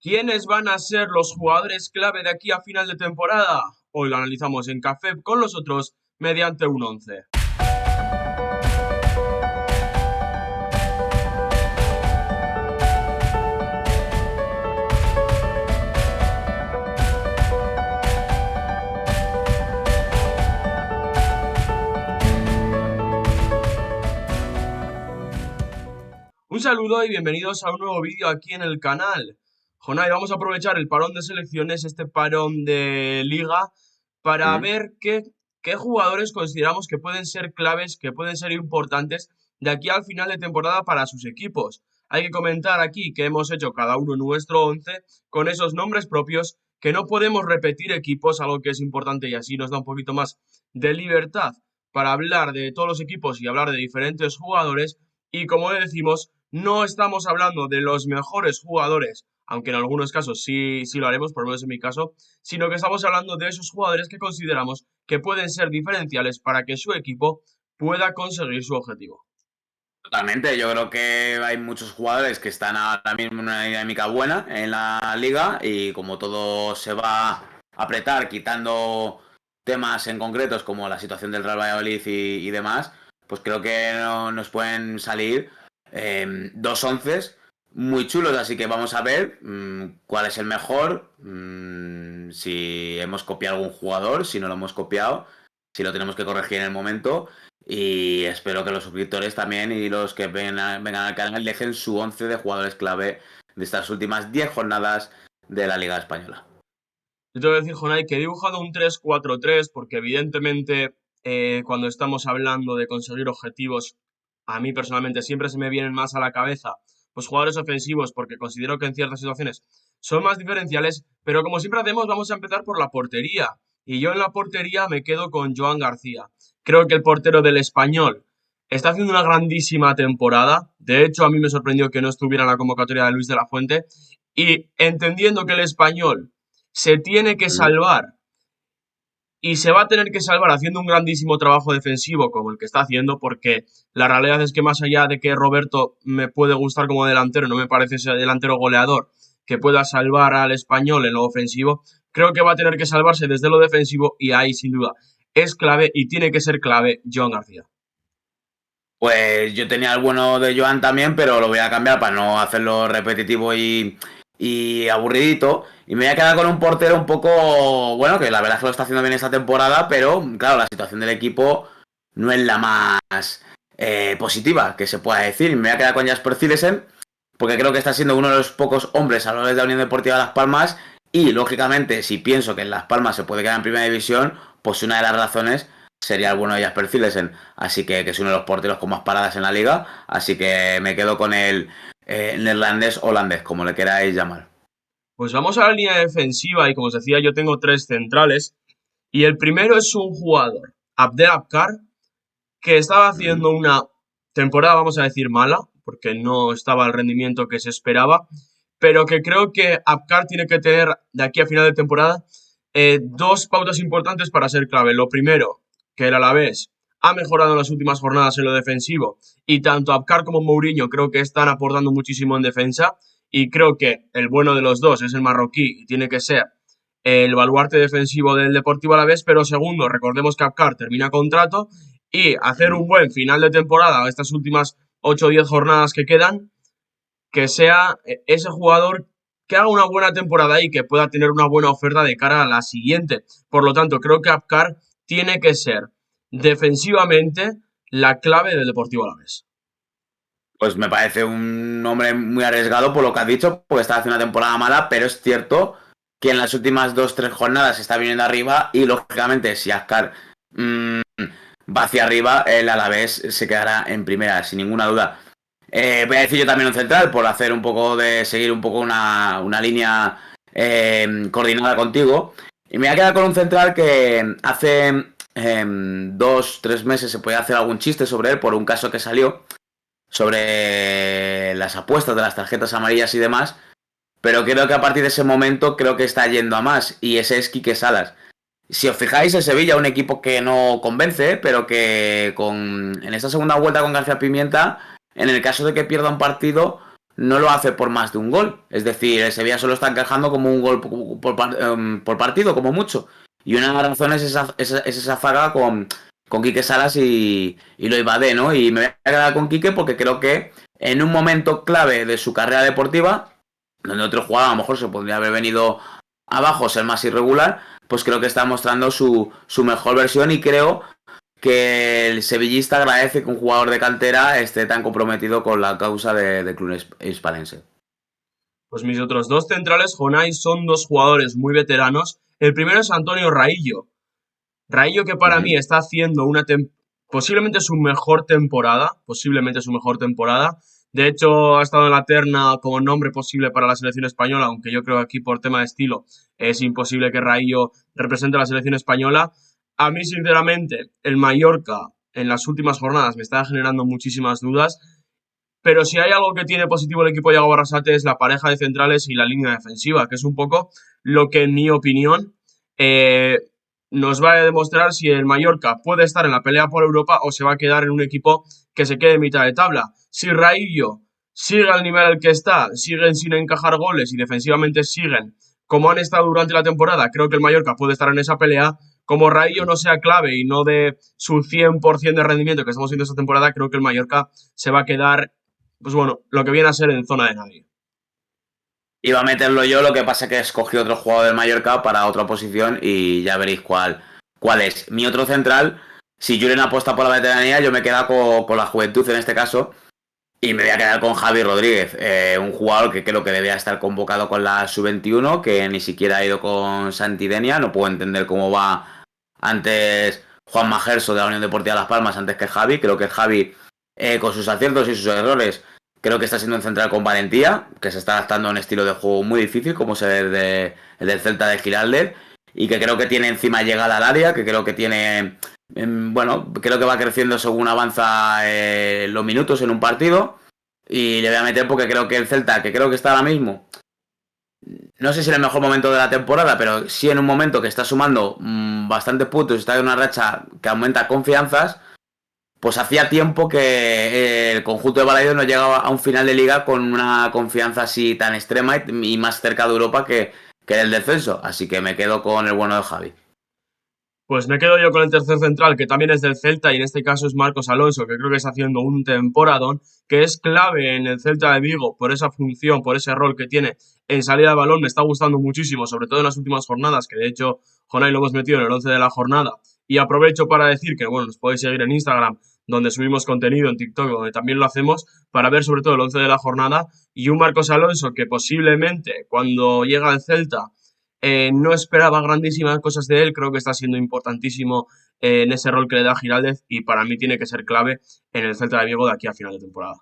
¿Quiénes van a ser los jugadores clave de aquí a final de temporada? Hoy lo analizamos en Café con los otros mediante un 11. Un saludo y bienvenidos a un nuevo vídeo aquí en el canal. Jonai, vamos a aprovechar el parón de selecciones, este parón de liga, para Mm. ver qué jugadores consideramos que pueden ser claves, que pueden ser importantes de aquí al final de temporada para sus equipos. Hay que comentar aquí que hemos hecho cada uno nuestro 11 con esos nombres propios, que no podemos repetir equipos, algo que es importante y así nos da un poquito más de libertad para hablar de todos los equipos y hablar de diferentes jugadores. Y como decimos, no estamos hablando de los mejores jugadores, aunque en algunos casos sí lo haremos, por lo menos en mi caso, sino que estamos hablando de esos jugadores que consideramos que pueden ser diferenciales para que su equipo pueda conseguir su objetivo. Totalmente, yo creo que hay muchos jugadores que están ahora mismo en una dinámica buena en la liga y como todo se va a apretar quitando temas en concretos como la situación del Real Valladolid y demás, pues creo que nos pueden salir dos onces muy chulos, así que vamos a ver cuál es el mejor, si hemos copiado algún jugador, si no lo hemos copiado, si lo tenemos que corregir en el momento. Y espero que los suscriptores también y los que vengan al canal dejen su 11 de jugadores clave de estas últimas 10 jornadas de la Liga Española. Yo te voy a decir, Jonay, que he dibujado un 3-4-3 porque evidentemente cuando estamos hablando de conseguir objetivos, a mí personalmente siempre se me vienen más a la cabeza pues jugadores ofensivos porque considero que en ciertas situaciones son más diferenciales, pero como siempre hacemos, vamos a empezar por la portería. Y yo en la portería me quedo con Joan García. Creo que el portero del Español está haciendo una grandísima temporada. De hecho, a mí me sorprendió que no estuviera en la convocatoria de Luis de la Fuente. Y entendiendo que el Español se tiene que Mm. salvar y se va a tener que salvar haciendo un grandísimo trabajo defensivo como el que está haciendo, porque la realidad es que más allá de que Roberto me puede gustar como delantero, no me parece ese delantero goleador que pueda salvar al Español en lo ofensivo, creo que va a tener que salvarse desde lo defensivo y ahí sin duda es clave y tiene que ser clave Joan García. Pues yo tenía el bueno de Joan también, pero lo voy a cambiar para no hacerlo repetitivo y aburridito. Y me voy a quedar con un portero un poco, bueno, que la verdad es que lo está haciendo bien esta temporada, pero claro, la situación del equipo no es la más positiva que se pueda decir. Me voy a quedar con Jasper Cillesen, porque creo que está siendo uno de los pocos hombres a lo largo de la Unión Deportiva Las Palmas. Y lógicamente, si pienso que en Las Palmas se puede quedar en primera división, pues una de las razones sería el bueno de Jasper Cillesen. Así que es uno de los porteros con más paradas en la liga. Así que me quedo con el neerlandés holandés, como le queráis llamar. Pues vamos a la línea defensiva y como os decía yo tengo tres centrales y el primero es un jugador, Abdelabkar, que estaba Mm. haciendo una temporada, vamos a decir, mala, porque no estaba al rendimiento que se esperaba, pero que creo que Apcar tiene que tener de aquí a final de temporada dos pautas importantes para ser clave. Lo primero, que el Alavés ha mejorado en las últimas jornadas en lo defensivo y tanto Apcar como Mourinho creo que están aportando muchísimo en defensa y creo que el bueno de los dos es el marroquí y tiene que ser el baluarte defensivo del Deportivo Alavés, pero segundo, recordemos que Apcar termina contrato y hacer un Mm. buen final de temporada, estas últimas 8 o 10 jornadas que quedan, que sea ese jugador que haga una buena temporada y que pueda tener una buena oferta de cara a la siguiente. Por lo tanto, creo que Apcar tiene que ser defensivamente la clave del Deportivo Alavés. Pues me parece un hombre muy arriesgado por lo que has dicho, porque está haciendo una temporada mala, pero es cierto que en las últimas dos, tres jornadas está viniendo arriba y lógicamente si Ascar va hacia arriba, el Alavés se quedará en primera, sin ninguna duda. Voy a decir yo también un central por hacer un poco de seguir un poco una línea coordinada contigo. Y me voy a quedar con un central que hace dos, tres meses se podía hacer algún chiste sobre él por un caso que salió sobre las apuestas de las tarjetas amarillas y demás. Pero creo que a partir de ese momento creo que está yendo a más. Y ese es Quique Salas. Si os fijáis, el Sevilla, un equipo que no convence, pero que en esta segunda vuelta con García Pimienta, en el caso de que pierda un partido, no lo hace por más de un gol. Es decir, el Sevilla solo está encajando como un gol por partido, como mucho. Y una de las razones es esa zaga con Quique Salas y Loïc Badé, ¿no? Y me voy a quedar con Quique porque creo que en un momento clave de su carrera deportiva, donde otro jugador a lo mejor se podría haber venido abajo, ser más irregular, pues creo que está mostrando su mejor versión y creo que el sevillista agradece que un jugador de cantera esté tan comprometido con la causa del club hispalense. Pues mis otros dos centrales, Jonay, son dos jugadores muy veteranos. El primero es Antonio Raillo. Raillo que Uh para mí -huh. está haciendo posiblemente su mejor temporada, posiblemente su mejor temporada. De hecho, ha estado en la terna como nombre posible para la selección española, aunque yo creo que aquí por tema de estilo es imposible que Raillo represente a la selección española. A mí, sinceramente, el Mallorca en las últimas jornadas me está generando muchísimas dudas, pero si hay algo que tiene positivo el equipo de Yago Barrasate es la pareja de centrales y la línea defensiva, que es un poco lo que, en mi opinión, eh, nos va a demostrar si el Mallorca puede estar en la pelea por Europa o se va a quedar en un equipo que se quede en mitad de tabla. Si Raillo sigue al nivel al que está, siguen sin encajar goles y defensivamente siguen como han estado durante la temporada, creo que el Mallorca puede estar en esa pelea. Como Raillo no sea clave y no de su 100% de rendimiento que estamos viendo esta temporada, creo que el Mallorca se va a quedar, pues bueno, lo que viene a ser en zona de nadie. Iba a meterlo yo, lo que pasa es que escogí otro jugador del Mallorca para otra posición y ya veréis cuál es. Mi otro central, si Julen apuesta por la veteranía, yo me quedo con la juventud en este caso. Y me voy a quedar con Javi Rodríguez, un jugador que creo que debía estar convocado con la sub-21, que ni siquiera ha ido con Santidenia. No puedo entender cómo va antes Juan Majerso de la Unión Deportiva Las Palmas antes que Javi. Creo que Javi, con sus aciertos y sus errores, creo que está siendo un central con valentía, que se está adaptando a un estilo de juego muy difícil, como es el del Celta de Giraldez, y que creo que tiene encima llegada al área, que creo que tiene bueno, creo que va creciendo según avanza los minutos en un partido. Y le voy a meter porque creo que el Celta, que creo que está ahora mismo, no sé si en el mejor momento de la temporada, pero sí en un momento que está sumando bastantes puntos, está en una racha que aumenta confianzas, pues hacía tiempo que el conjunto de Balaidos no llegaba a un final de liga con una confianza así tan extrema y más cerca de Europa que el descenso. Así que me quedo con el bueno de Javi. Pues me quedo yo con el tercer central, que también es del Celta, y en este caso es Marcos Alonso, que creo que está haciendo un temporadón, que es clave en el Celta de Vigo por esa función, por ese rol que tiene en salida de balón. Me está gustando muchísimo, sobre todo en las últimas jornadas, que de hecho, Jonay lo hemos metido en el 11 de la jornada. Y aprovecho para decir que, bueno, nos podéis seguir en Instagram, donde subimos contenido, en TikTok, donde también lo hacemos, para ver sobre todo el 11 de la jornada, y un Marcos Alonso que posiblemente cuando llega al Celta no esperaba grandísimas cosas de él, creo que está siendo importantísimo en ese rol que le da Giraldez y para mí tiene que ser clave en el Celta de Vigo de aquí a final de temporada.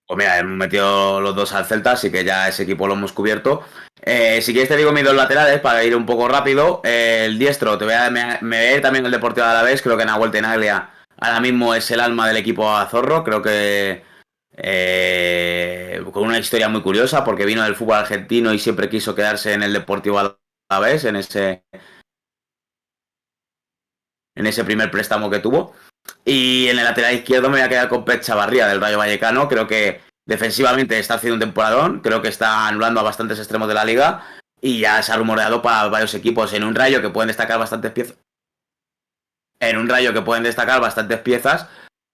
Pues mira, hemos metido los dos al Celta, así que ya ese equipo lo hemos cubierto. Si quieres te digo mis dos laterales para ir un poco rápido. El diestro, me voy a ir también el Deportivo de Alavés. Creo que Nahuel Tenaglia ahora mismo es el alma del equipo azorro. Creo que con una historia muy curiosa porque vino del fútbol argentino y siempre quiso quedarse en el Deportivo Alavés, en ese primer préstamo que tuvo. Y en el lateral izquierdo me voy a quedar con Pep Chavarría del Rayo Vallecano. Creo que defensivamente está haciendo un temporadón. Creo que está anulando a bastantes extremos de la liga. Y ya se ha rumoreado para varios equipos en un Rayo que pueden destacar bastantes piezas. En un Rayo que pueden destacar bastantes piezas.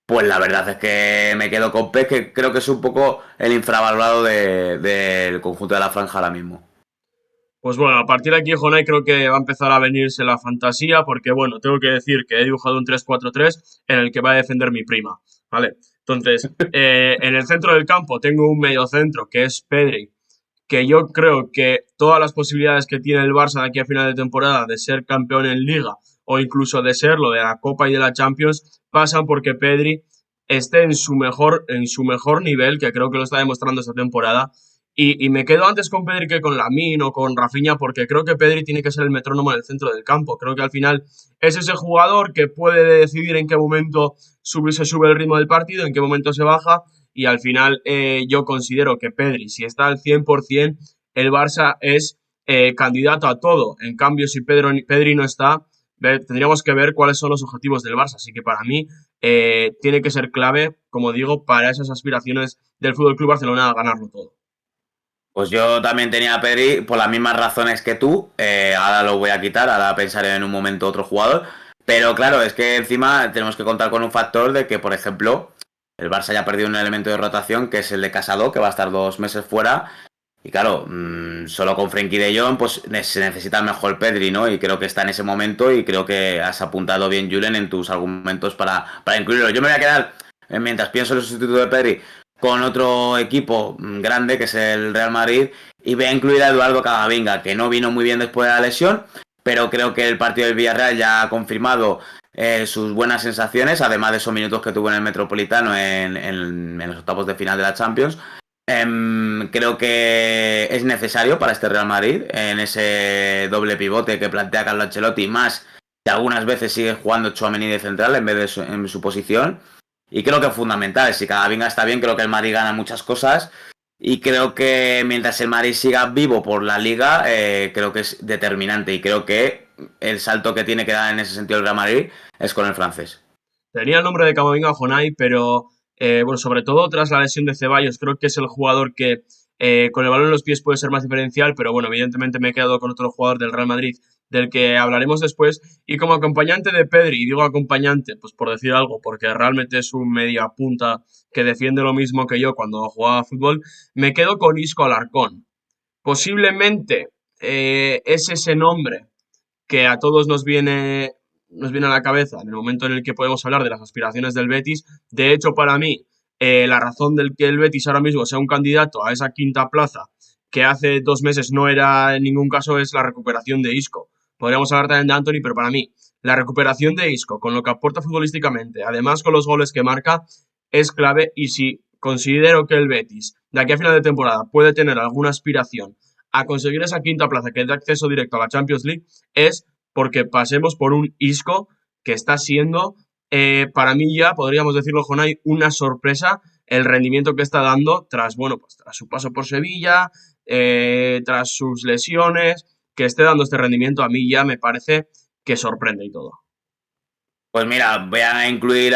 Pues la verdad es que me quedo con Pep, que creo que es un poco el infravalorado del conjunto de la franja ahora mismo. Pues bueno, a partir de aquí, Jonay, creo que va a empezar a venirse la fantasía, porque bueno, tengo que decir que he dibujado un 3-4-3 en el que va a defender mi prima, ¿vale? Entonces, en el centro del campo tengo un mediocentro que es Pedri, que yo creo que todas las posibilidades que tiene el Barça de aquí a final de temporada de ser campeón en Liga o incluso de serlo de la Copa y de la Champions pasan porque Pedri esté en su mejor nivel, que creo que lo está demostrando esta temporada. Y me quedo antes con Pedri que con Lamine o con Rafinha, porque creo que Pedri tiene que ser el metrónomo en el centro del campo. Creo que al final es ese jugador que puede decidir en qué momento se sube el ritmo del partido, en qué momento se baja, y al final yo considero que Pedri, si está al 100%, el Barça es candidato a todo. En cambio, si Pedri no está, tendríamos que ver cuáles son los objetivos del Barça. Así que para mí, tiene que ser clave, como digo, para esas aspiraciones del Fútbol Club Barcelona a ganarlo todo. Pues yo también tenía a Pedri por las mismas razones que tú. Ahora lo voy a quitar, ahora pensaré en un momento otro jugador. Pero claro, es que encima tenemos que contar con un factor de que, por ejemplo, el Barça ya ha perdido un elemento de rotación que es el de Casado, que va a estar 2 meses fuera. Y claro, solo con Frenkie de Jong pues se necesita mejor Pedri, ¿no? Y creo que está en ese momento y creo que has apuntado bien, Julen, en tus argumentos para incluirlo. Yo me voy a quedar, mientras pienso en el sustituto de Pedri, con otro equipo grande, que es el Real Madrid, y voy a incluir a Eduardo Camavinga, que no vino muy bien después de la lesión, pero creo que el partido del Villarreal ya ha confirmado sus buenas sensaciones, además de esos minutos que tuvo en el Metropolitano en los octavos de final de la Champions. Creo que es necesario para este Real Madrid en ese doble pivote que plantea Carlo Ancelotti, más que algunas veces sigue jugando Tchouaméni de central en vez de en su posición. Y creo que es fundamental. Si Camavinga está bien, creo que el Madrid gana muchas cosas. Y creo que mientras el Madrid siga vivo por la Liga, creo que es determinante. Y creo que el salto que tiene que dar en ese sentido el Real Madrid es con el francés. Tenía el nombre de Camavinga Jonay, pero bueno, sobre todo tras la lesión de Ceballos, creo que es el jugador que con el balón en los pies puede ser más diferencial, pero bueno, evidentemente me he quedado con otro jugador del Real Madrid del que hablaremos después. Y como acompañante de Pedri, y digo acompañante, pues por decir algo, porque realmente es un media punta que defiende lo mismo que yo cuando jugaba a fútbol, me quedo con Isco Alarcón. Posiblemente es ese nombre que a todos nos viene a la cabeza en el momento en el que podemos hablar de las aspiraciones del Betis. De hecho, para mí, la razón del que el Betis ahora mismo sea un candidato a esa quinta plaza, que hace 2 meses no era en ningún caso, es la recuperación de Isco. Podríamos hablar también de Anthony, pero para mí, la recuperación de Isco, con lo que aporta futbolísticamente, además con los goles que marca, es clave. Y si considero que el Betis, de aquí a final de temporada, puede tener alguna aspiración a conseguir esa quinta plaza que dé acceso directo a la Champions League, es porque pasemos por un Isco que está siendo, para mí ya, podríamos decirlo, Jonay, una sorpresa el rendimiento que está dando tras, bueno, pues tras su paso por Sevilla, tras sus lesiones, que esté dando este rendimiento a mí ya me parece que sorprende y todo. Pues mira, voy a incluir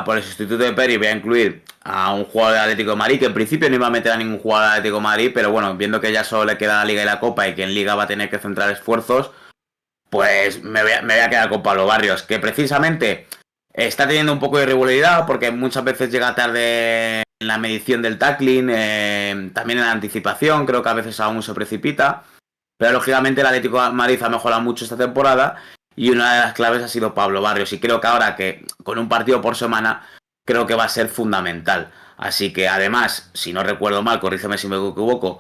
por el sustituto de Peri, voy a incluir a un jugador del Atlético de Madrid, que en principio no iba a meter a ningún jugador del Atlético de Madrid, pero bueno, viendo que ya solo le queda la Liga y la Copa y que en Liga va a tener que centrar esfuerzos, pues me voy a quedar con Pablo Barrios, que precisamente está teniendo un poco de irregularidad porque muchas veces llega tarde en la medición del tackling, también en la anticipación, creo que a veces aún se precipita, pero lógicamente el Atlético de Madrid ha mejorado mucho esta temporada y una de las claves ha sido Pablo Barrios y creo que ahora que con un partido por semana creo que va a ser fundamental. Así que además, si no recuerdo mal, corrígeme si me equivoco,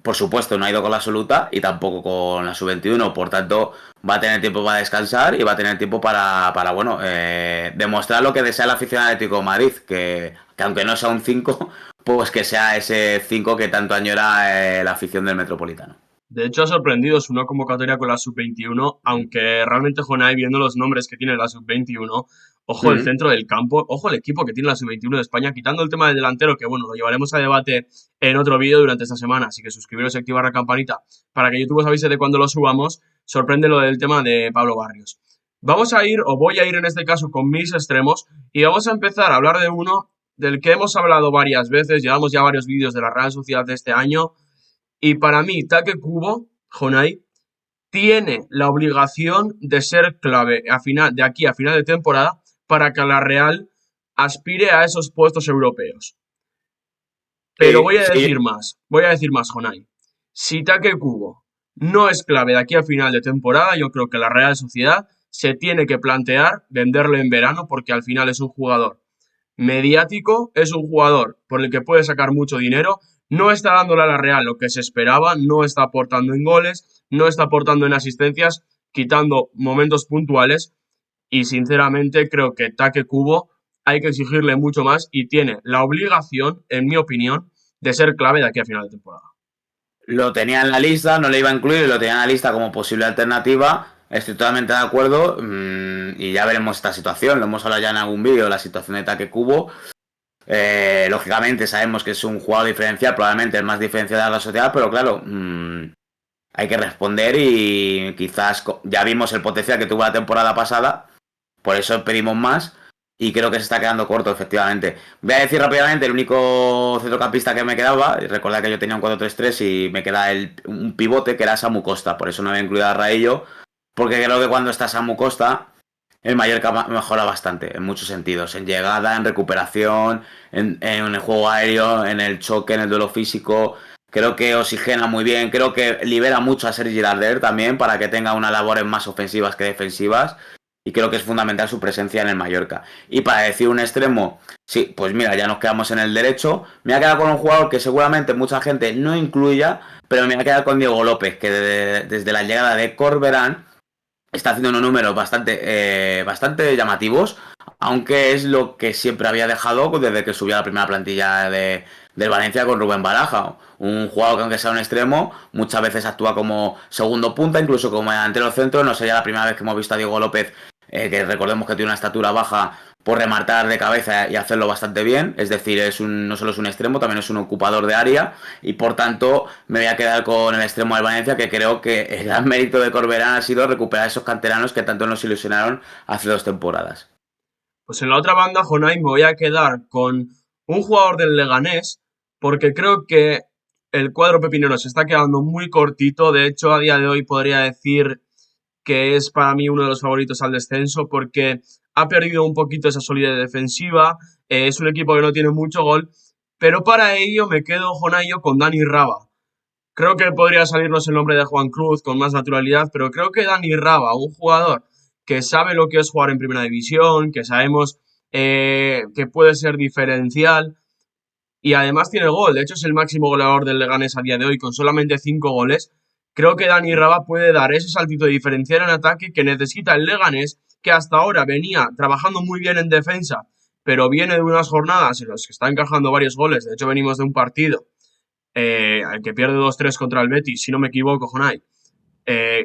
por supuesto no ha ido con la absoluta y tampoco con la sub-21, por tanto va a tener tiempo para descansar y va a tener tiempo para bueno, demostrar lo que desea el aficionado Atlético de Madrid, que aunque no sea un 5 pues que sea ese 5 que tanto añora la afición del Metropolitano. De hecho, ha sorprendido su no convocatoria con la sub-21, aunque realmente Jonay, viendo los nombres que tiene la sub-21, ojo el Mm. centro del campo, ojo el equipo que tiene la sub-21 de España, quitando el tema del delantero, que bueno, lo llevaremos a debate en otro vídeo durante esta semana, así que suscribiros y activar la campanita para que YouTube os avise de cuando lo subamos. Sorprende lo del tema de Pablo Barrios. Vamos a ir, o voy a ir en este caso, con mis extremos, y vamos a empezar a hablar de uno del que hemos hablado varias veces, llevamos ya varios vídeos de la Real Sociedad de este año, y para mí, Take Kubo, Jonay, tiene la obligación de ser clave de aquí a final de temporada para que la Real aspire a esos puestos europeos. Pero Sí, sí. voy a decir más, Jonay. Si Take Kubo no es clave de aquí a final de temporada, yo creo que la Real Sociedad se tiene que plantear venderle en verano porque al final es un jugador mediático, es un jugador por el que puede sacar mucho dinero, no está dándole a la Real lo que se esperaba, no está aportando en goles, no está aportando en asistencias, quitando momentos puntuales, y sinceramente creo que Take Kubo hay que exigirle mucho más y tiene la obligación, en mi opinión, de ser clave de aquí a final de temporada. Lo tenía en la lista, no le iba a incluir, lo tenía en la lista como posible alternativa. Estoy totalmente de acuerdo y ya veremos esta situación. Lo hemos hablado ya en algún vídeo, la situación de Take Kubo. Lógicamente sabemos que es un jugador diferencial, probablemente el más diferencial de la sociedad, pero claro, hay que responder y quizás ya vimos el potencial que tuvo la temporada pasada, por eso pedimos más y creo que se está quedando corto, efectivamente. Voy a decir rápidamente el único centrocampista que me quedaba. Y recordad que yo tenía un 4-3-3 y me queda un pivote que era Samu Costa. Por eso no había incluido a Raello. Porque creo que cuando está Samu Costa, el Mallorca mejora bastante en muchos sentidos. En llegada, en recuperación, en el juego aéreo, en el choque, en el duelo físico. Creo que oxigena muy bien. Creo que libera mucho a Sergi Darder también para que tenga unas labores más ofensivas que defensivas. Y creo que es fundamental su presencia en el Mallorca. Y para decir un extremo, sí, pues mira, ya nos quedamos en el derecho. Me voy a quedar con un jugador que seguramente mucha gente no incluya, pero me voy a quedar con Diego López, que desde la llegada de Corberán está haciendo unos números bastante llamativos, aunque es lo que siempre había dejado desde que subió a la primera plantilla del Valencia con Rubén Baraja. Un jugador que aunque sea un extremo, muchas veces actúa como segundo punta, incluso como delantero centro. No sería la primera vez que hemos visto a Diego López, que recordemos que tiene una estatura baja, por rematar de cabeza y hacerlo bastante bien. Es decir, no solo es un extremo, también es un ocupador de área. Y por tanto, me voy a quedar con el extremo del Valencia, que creo que el gran mérito de Corberán ha sido recuperar esos canteranos que tanto nos ilusionaron hace 2 temporadas. Pues en la otra banda, Jonay, me voy a quedar con un jugador del Leganés, porque creo que el cuadro pepinero se está quedando muy cortito. De hecho, a día de hoy podría decir que es para mí uno de los favoritos al descenso, porque ha perdido un poquito esa solidez defensiva. Es un equipo que no tiene mucho gol, pero para ello me quedo, Jonayo, con Dani Raba. Creo que podría salirnos el nombre de Juan Cruz con más naturalidad, pero creo que Dani Raba, un jugador que sabe lo que es jugar en primera división, que sabemos que puede ser diferencial y además tiene gol. De hecho, es el máximo goleador del Leganés a día de hoy con solamente 5 goles. Creo que Dani Raba puede dar ese saltito diferencial en ataque que necesita el Leganés, que hasta ahora venía trabajando muy bien en defensa, pero viene de unas jornadas en las que está encajando varios goles. De hecho, venimos de un partido al que pierde 2-3 contra el Betis, si no me equivoco, Jonay,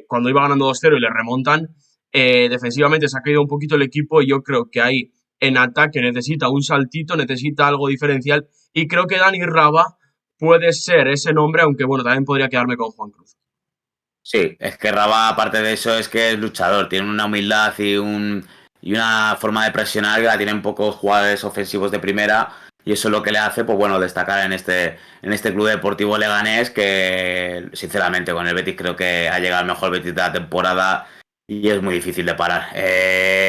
cuando iba ganando 2-0 y le remontan, defensivamente se ha caído un poquito el equipo y yo creo que ahí en ataque necesita un saltito, necesita algo diferencial y creo que Dani Raba puede ser ese nombre, aunque bueno, también podría quedarme con Juan Cruz. Sí, es que Raba, aparte de eso, es que es luchador. Tiene una humildad y una forma de presionar que la tienen pocos jugadores ofensivos de primera. Y eso es lo que le hace, pues bueno, destacar en este club deportivo leganés que, sinceramente, con el Betis creo que ha llegado el mejor Betis de la temporada y es muy difícil de parar.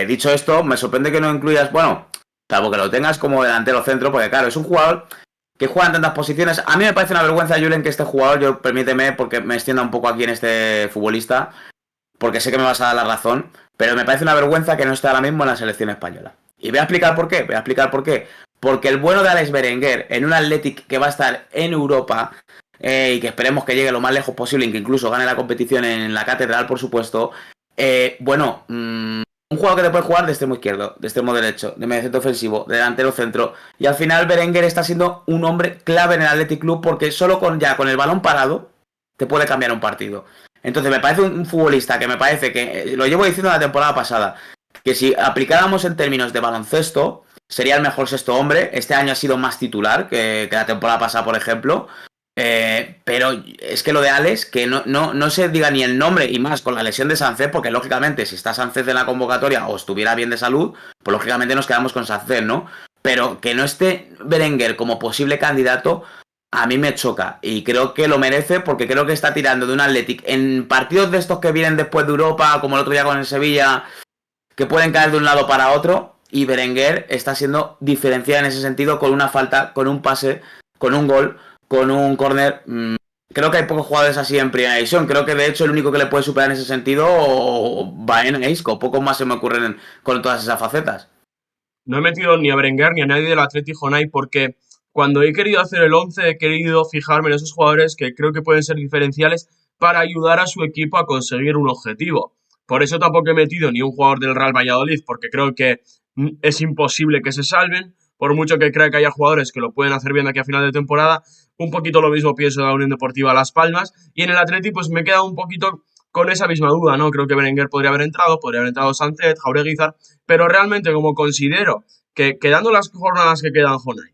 Dicho esto, me sorprende que no incluyas, bueno, salvo que lo tengas como delantero centro, porque claro, es un jugador que juega en tantas posiciones. A mí me parece una vergüenza, Julen, que este jugador, yo permíteme, porque me extienda un poco aquí en este futbolista, porque sé que me vas a dar la razón, pero me parece una vergüenza que no esté ahora mismo en la selección española. Y voy a explicar por qué, voy a explicar por qué. Porque el bueno de Alex Berenguer en un Athletic que va a estar en Europa y que esperemos que llegue lo más lejos posible y que incluso gane la competición en la Catedral, por supuesto, un jugador que te puede jugar de extremo izquierdo, de extremo derecho, de mediocentro ofensivo, de delantero centro. Y al final Berenguer está siendo un hombre clave en el Athletic Club porque solo con el balón parado te puede cambiar un partido. Entonces me parece un futbolista que me parece que, lo llevo diciendo la temporada pasada, que si aplicáramos en términos de baloncesto, sería el mejor sexto hombre. Este año ha sido más titular que la temporada pasada, por ejemplo. Pero es que lo de Alex, que no se diga ni el nombre y más con la lesión de Sánchez, porque lógicamente si está Sánchez en la convocatoria o estuviera bien de salud, pues lógicamente nos quedamos con Sánchez, ¿no? Pero que no esté Berenguer como posible candidato, a mí me choca y creo que lo merece porque creo que está tirando de un Athletic en partidos de estos que vienen después de Europa, como el otro día con el Sevilla, que pueden caer de un lado para otro y Berenguer está siendo diferenciada en ese sentido con una falta, con un pase, con un gol, con un córner. Creo que hay pocos jugadores así en primera división. Creo que de hecho el único que le puede superar en ese sentido va en Isco. Pocos más se me ocurren con todas esas facetas. No he metido ni a Berenguer ni a nadie del Atleti Jonay porque cuando he querido hacer el 11 he querido fijarme en esos jugadores que creo que pueden ser diferenciales para ayudar a su equipo a conseguir un objetivo. Por eso tampoco he metido ni un jugador del Real Valladolid porque creo que es imposible que se salven, por mucho que crea que haya jugadores que lo pueden hacer bien de aquí a final de temporada. Un poquito lo mismo pienso de la Unión Deportiva Las Palmas y en el Atleti pues me he quedado un poquito con esa misma duda, ¿no? Creo que Berenguer podría haber entrado Sánchez, Jaureguizar, pero realmente como considero que quedando las jornadas que quedan, Jonay,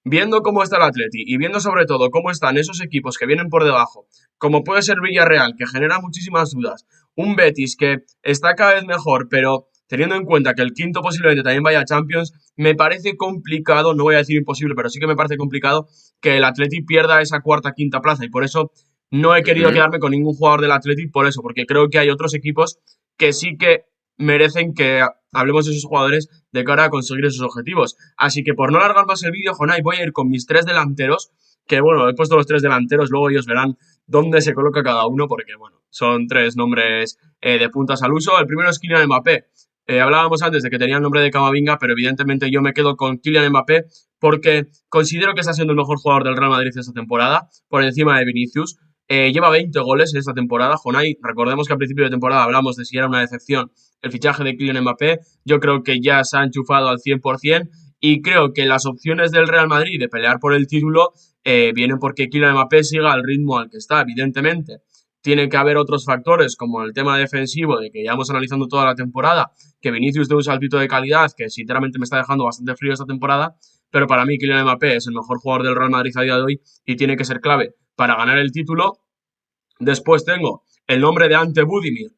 viendo cómo está el Atleti y viendo sobre todo cómo están esos equipos que vienen por debajo, como puede ser Villarreal, que genera muchísimas dudas, un Betis que está cada vez mejor, pero teniendo en cuenta que el quinto posiblemente también vaya a Champions, me parece complicado, no voy a decir imposible, pero sí que me parece complicado que el Atleti pierda esa cuarta, quinta plaza, y por eso no he querido Ujú. quedarme con ningún jugador del Atleti, por eso, porque creo que hay otros equipos que sí que merecen que hablemos de esos jugadores de cara a conseguir esos objetivos. Así que por no alargar más el vídeo, Jonay, voy a ir con mis tres delanteros, que bueno, he puesto los tres delanteros, luego ellos verán dónde se coloca cada uno, porque bueno, son tres nombres de puntas al uso. El primero es Kylian Mbappé. Hablábamos antes de que tenía el nombre de Camavinga, pero evidentemente yo me quedo con Kylian Mbappé porque considero que está siendo el mejor jugador del Real Madrid esta temporada, por encima de Vinicius. Lleva 20 goles en esta temporada, Jonay. Recordemos que al principio de temporada hablamos de si era una decepción el fichaje de Kylian Mbappé. Yo creo que ya se ha enchufado al 100% y creo que las opciones del Real Madrid de pelear por el título vienen porque Kylian Mbappé siga al ritmo al que está, evidentemente. Tiene que haber otros factores como el tema defensivo de que llevamos analizando toda la temporada, que Vinicius dé un saltito de calidad que sinceramente me está dejando bastante frío esta temporada, pero para mí Kylian Mbappé es el mejor jugador del Real Madrid a día de hoy y tiene que ser clave para ganar el título. Después tengo el nombre de Ante Budimir,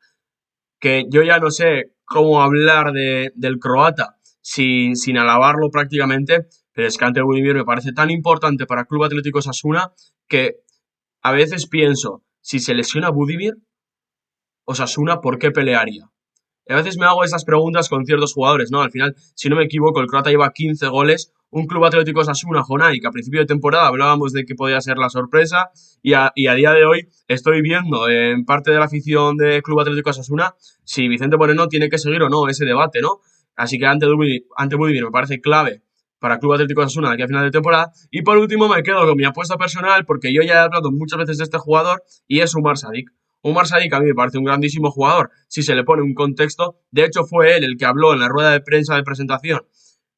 que yo ya no sé cómo hablar del croata sin alabarlo prácticamente, pero es que Ante Budimir me parece tan importante para Club Atlético Osasuna que a veces pienso, si se lesiona Budimir, Osasuna, ¿por qué pelearía? Y a veces me hago esas preguntas con ciertos jugadores, ¿no? Al final, si no me equivoco, el croata lleva 15 goles, un Club Atlético Osasuna, Jonay, que a principio de temporada hablábamos de que podía ser la sorpresa, y a día de hoy estoy viendo en parte de la afición de Club Atlético Osasuna si Vicente Moreno tiene que seguir o no ese debate, ¿no? Así que ante Budimir me parece clave para Club Atlético Osasuna de aquí a final de temporada. Y por último me quedo con mi apuesta personal, porque yo ya he hablado muchas veces de este jugador, y es Umar Sadik. Umar Sadik a mí me parece un grandísimo jugador si se le pone un contexto. De hecho, fue él el que habló en la rueda de prensa de presentación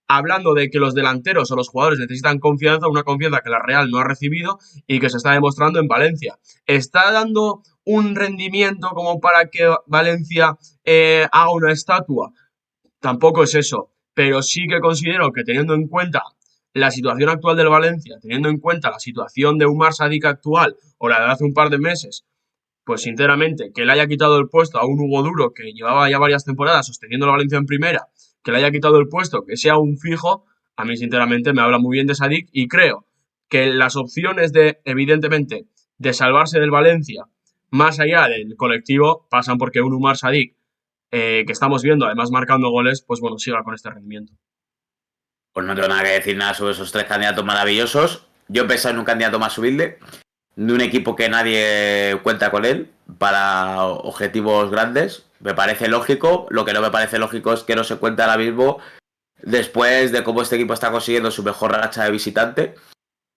hablando de que los delanteros o los jugadores necesitan confianza, una confianza que la Real no ha recibido y que se está demostrando en Valencia. ¿Está dando un rendimiento como para que Valencia haga una estatua? Tampoco es eso, pero sí que considero que teniendo en cuenta la situación actual del Valencia, teniendo en cuenta la situación de Umar Sadik actual o la de hace un par de meses, pues sinceramente, que le haya quitado el puesto a un Hugo Duro que llevaba ya varias temporadas sosteniendo la Valencia en primera, que le haya quitado el puesto, que sea un fijo, a mí sinceramente me habla muy bien de Sadik y creo que las opciones de, evidentemente, de salvarse del Valencia, más allá del colectivo, pasan porque un Umar Sadik, que estamos viendo, además marcando goles, pues bueno, siga con este rendimiento. Pues no tengo nada que decir nada sobre esos tres candidatos maravillosos. Yo he pensado en un candidato más humilde, de un equipo que nadie cuenta con él para objetivos grandes. Me parece lógico. Lo que no me parece lógico es que no se cuente ahora mismo después de cómo este equipo está consiguiendo su mejor racha de visitante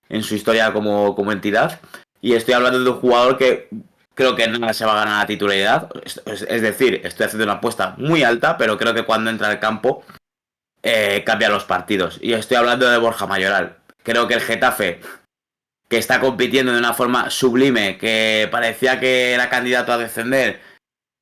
en su historia como entidad. Y estoy hablando de un jugador que creo que nada se va a ganar la titularidad. Es decir, estoy haciendo una apuesta muy alta, pero creo que cuando entra al campo cambia los partidos. Y estoy hablando de Borja Mayoral. Creo que el Getafe, que está compitiendo de una forma sublime, que parecía que era candidato a descender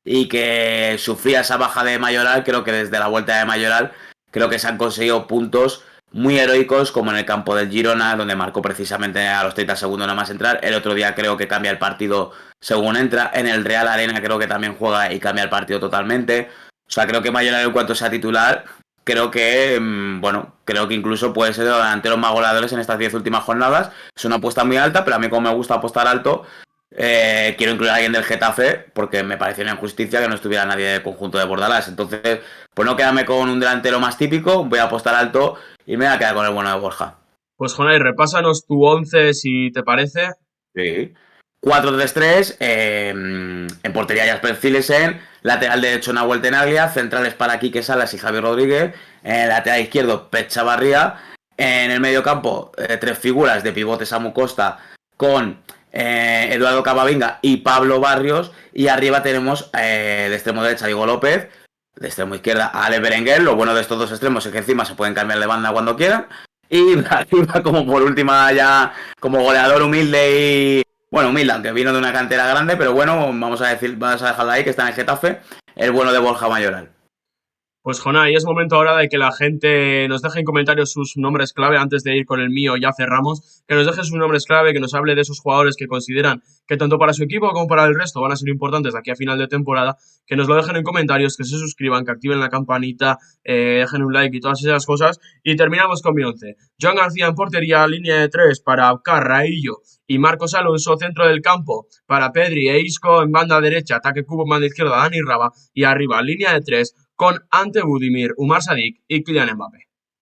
y que sufría esa baja de Mayoral, creo que desde la vuelta de Mayoral, creo que se han conseguido puntos muy heroicos, como en el campo del Girona, donde marcó precisamente a los 30 segundos nada más entrar. El otro día creo que cambia el partido según entra. En el Real Arena creo que también juega y cambia el partido totalmente. O sea, creo que Mayoral, en cuanto sea titular, creo que, bueno, creo que incluso puede ser de los delanteros más goleadores en estas 10 últimas jornadas. Es una apuesta muy alta, pero a mí, como me gusta apostar alto, quiero incluir a alguien del Getafe, porque me pareció una injusticia que no estuviera nadie del conjunto de Bordalás. Entonces, pues no quedarme con un delantero más típico, voy a apostar alto y me voy a quedar con el bueno de Borja. Pues Jonay, repásanos tu 11 si te parece. Sí. 4-3-3, en portería Jasper Cillesen, lateral derecho Nahuel Tenaglia, centrales para Quique Salas y Javier Rodríguez, lateral izquierdo Pep Chavarría, en el medio campo tres figuras de pivote Samu Costa con Eduardo Camavinga y Pablo Barrios, y arriba tenemos de extremo derecha Diego López, de extremo izquierda a Ale Berenguer. Lo bueno de estos dos extremos es que encima se pueden cambiar de banda cuando quieran, y arriba, como por última, ya como goleador humilde y bueno, humilde, aunque vino de una cantera grande, pero bueno, vamos a dejarlo ahí, que está en el Getafe, el bueno de Borja Mayoral. Pues Jonah, y es momento ahora de que la gente nos deje en comentarios sus nombres clave antes de ir con el mío, ya cerramos, que nos deje sus nombres clave, que nos hable de esos jugadores que consideran que tanto para su equipo como para el resto van a ser importantes de aquí a final de temporada, que nos lo dejen en comentarios, que se suscriban, que activen la campanita, dejen un like y todas esas cosas, y terminamos con mi once. Joan García en portería, línea de tres para Carraillo y Marcos Alonso, centro del campo para Pedri e Isco, en banda derecha, ataque cubo en banda izquierda, Dani Raba, y arriba, línea de tres, con Ante Budimir, Umar Sadik y Kylian Mbappé.